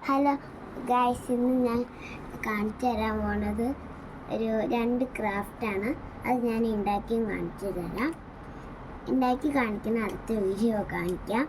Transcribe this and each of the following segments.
Hello guys, ഇന്ന് ഞാൻ കാണിച്ചു തരാൻ പോണത് ഒരു 2 ക്രാഫ്റ്റാണ്. അത് ഞാൻ ഉണ്ടാക്കി കാണിച്ചു തരാം. ഉണ്ടാക്കി കാണിക്കുന്ന അടുത്ത വീഡിയോ കാണിക്കാം.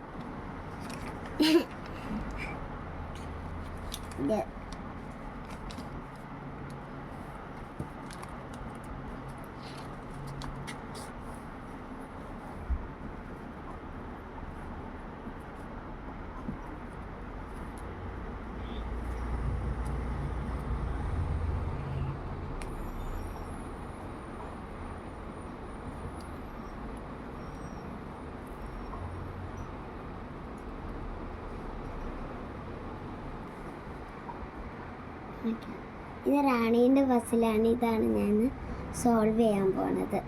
ഇത് റാണീൻ്റെ പസിലാണ്. ഇതാണ് ഞാൻ സോൾവ് ചെയ്യാൻ പോണത്.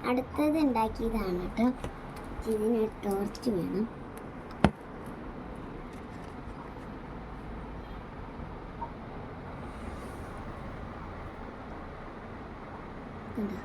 അടുത്തത് ഉണ്ടാക്കിയതാണ് കേട്ടോ. ഇതിന് ടോർച്ച് വേണം. കണ്ടോ?